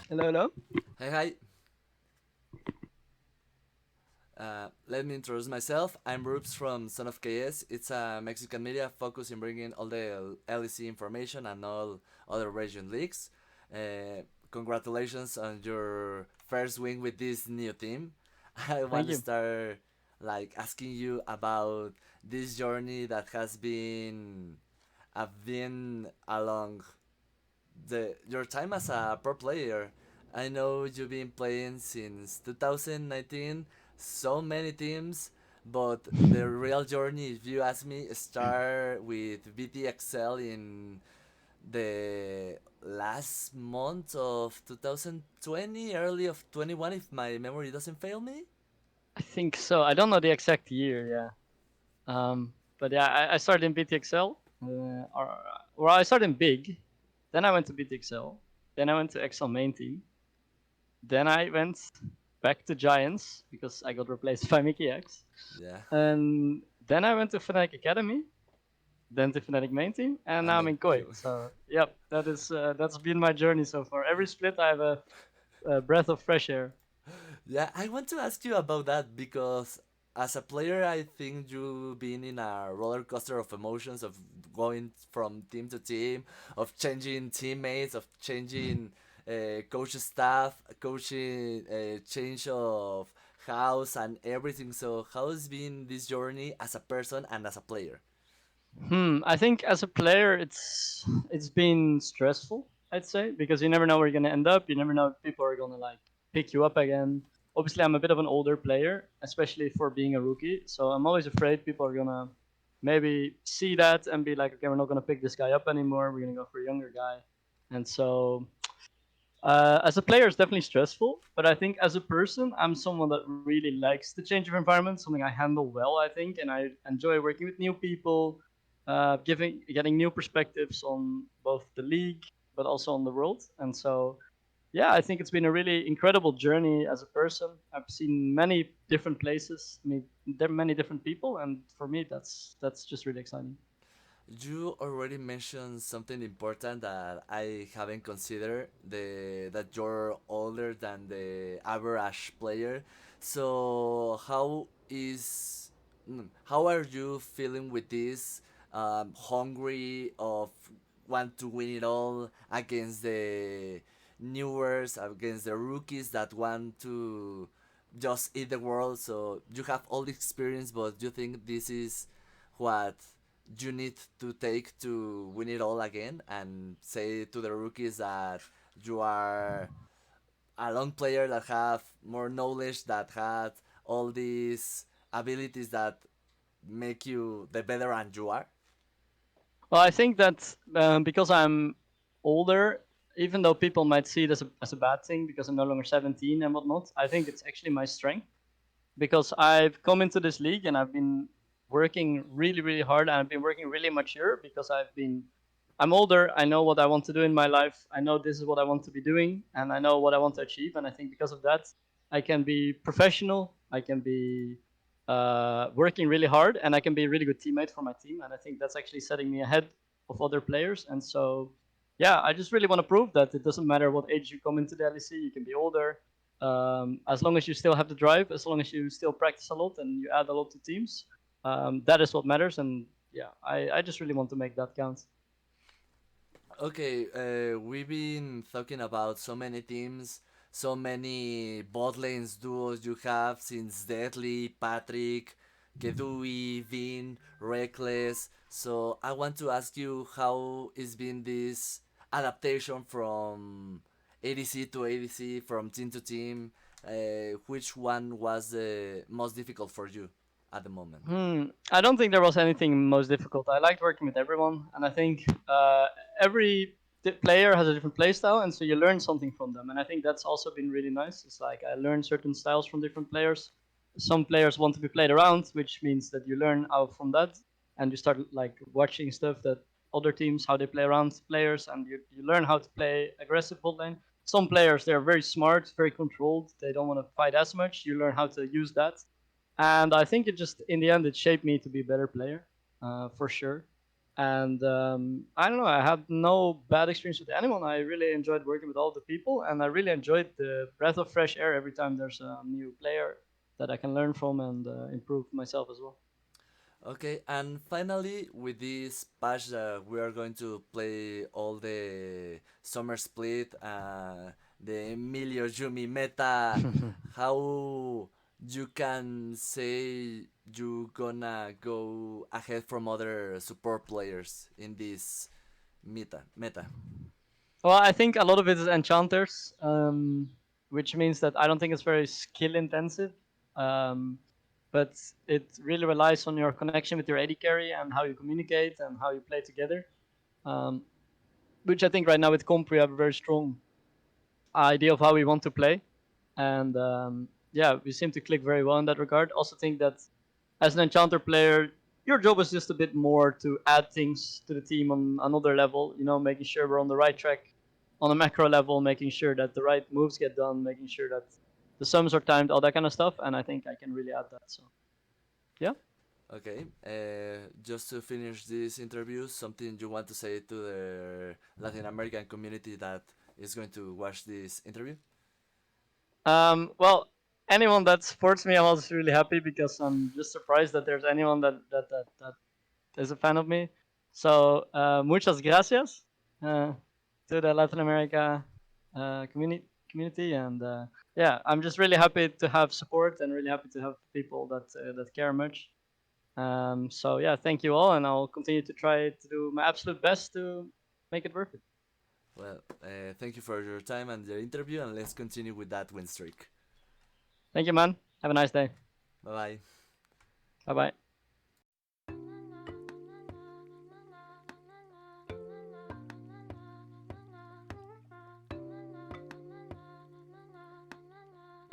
Hello, hello. Hey, hi. Let me introduce myself. I'm Ruuubs from Son of KS. It's a Mexican media focused in bringing all the LEC information and all other region leagues. Congratulations on your first win with this new team. I want Thank to you. start asking you about this journey that has been along the your time as a pro player. I know you've been playing since 2019, so many teams, but the real journey, if you ask me, start with VTXL in the last month of 2020, early of 21, if my memory doesn't fail me. I think so. I don't know the exact year, yeah. But yeah, I started in BTXL, or I started in Big, then I went to BTXL, then I went to XL main team, then I went back to Giants because I got replaced by Mickey X, Yeah, and then I went to Fnatic Academy, then to Fnatic main team, and and now I'm then in KOI. So yep, that's been my journey so far. Every split I have a breath of fresh air. Yeah, I want to ask you about that because as a player, I think you've been in a roller coaster of emotions of going from team to team, of changing teammates, of changing coach staff, coaching change of house and everything. So, how has been this journey as a person and as a player? I think as a player, it's been stressful. I'd say because you never know where you're gonna end up. You never know if people are gonna like pick you up again. Obviously, I'm a bit of an older player, especially for being a rookie. So I'm always afraid people are gonna maybe see that and be like, okay, we're not gonna pick this guy up anymore. We're gonna go for a younger guy. And so as a player, it's definitely stressful, but I think as a person, I'm someone that really likes the change of environment, something I handle well, I think, and I enjoy working with new people, getting new perspectives on both the league, but also on the world. And so, yeah, I think it's been a really incredible journey as a person. I've seen many different places, I mean, there are many different people, and for me, that's just really exciting. You already mentioned something important that I haven't considered the that you're older than the average player. So how are you feeling with this hungry of want to win it all against the newers, against the rookies that want to just eat the world? So you have all the experience, but you think this is what you need to take to win it all again, and say to the rookies that you are a long player that have more knowledge, that had all these abilities that make you the veteran you are. Well, I think that because I'm older, even though people might see it as a bad thing because I'm no longer 17 and whatnot, I think it's actually my strength because I've come into this league and I've been working really, really hard and I've been working really mature because I'm older. I know what I want to do in my life. I know this is what I want to be doing and I know what I want to achieve. And I think because of that, I can be professional. I can be working really hard and I can be a really good teammate for my team. And I think that's actually setting me ahead of other players. And so, yeah, I just really want to prove that it doesn't matter what age you come into the LEC. You can be older, as long as you still have the drive, as long as you still practice a lot and you add a lot to teams, that is what matters. And yeah, I just really want to make that count. Okay, we've been talking about so many teams, so many bot lanes duos you have since Deadly, Patrick, Kedui, Vin, Reckless. So I want to ask you how is been this adaptation from ADC to ADC, from team to team. Which one was the most difficult for you at the moment? I don't think there was anything most difficult. I liked working with everyone, and I think every player has a different play style, and so you learn something from them. And I think that's also been really nice. It's like I learned certain styles from different players. Some players want to be played around, which means that you learn out from that, and you start like watching stuff that other teams how they play around players, and you learn how to play aggressive bot lane. Some players they're very smart, very controlled. They don't want to fight as much. You learn how to use that, and I think it just in the end it shaped me to be a better player, for sure. And I don't know, I had no bad experience with anyone. I really enjoyed working with all the people, and I really enjoyed the breath of fresh air every time there's a new player that I can learn from and improve myself as well. Okay, and finally, with this patch, we are going to play all the summer split, the Emilio Yumi meta. How you can say you gonna go ahead from other support players in this meta? Well, I think a lot of it is enchanters, which means that I don't think it's very skill intensive, um, but it really relies on your connection with your AD carry and how you communicate and how you play together. Um, which I think right now with comp we have a very strong idea of how we want to play, and yeah, we seem to click very well in that regard. Also, think that as an enchanter player, your job is just a bit more to add things to the team on another level. You know, making sure we're on the right track on a macro level, making sure that the right moves get done, making sure that the sums are timed, all that kind of stuff. And I think I can really add that. So yeah. Okay, just to finish this interview, something you want to say to the Latin American community that is going to watch this interview? Well, anyone that supports me, I'm also really happy because I'm just surprised that there's anyone that is a fan of me. So muchas gracias uh, to the Latin America community, and yeah, I'm just really happy to have support and really happy to have people that care much. So yeah, thank you all, and I'll continue to try to do my absolute best to make it worth it. Well, thank you for your time and the interview, and let's continue with that win streak. Thank you, man. Have a nice day. Bye bye. Bye bye.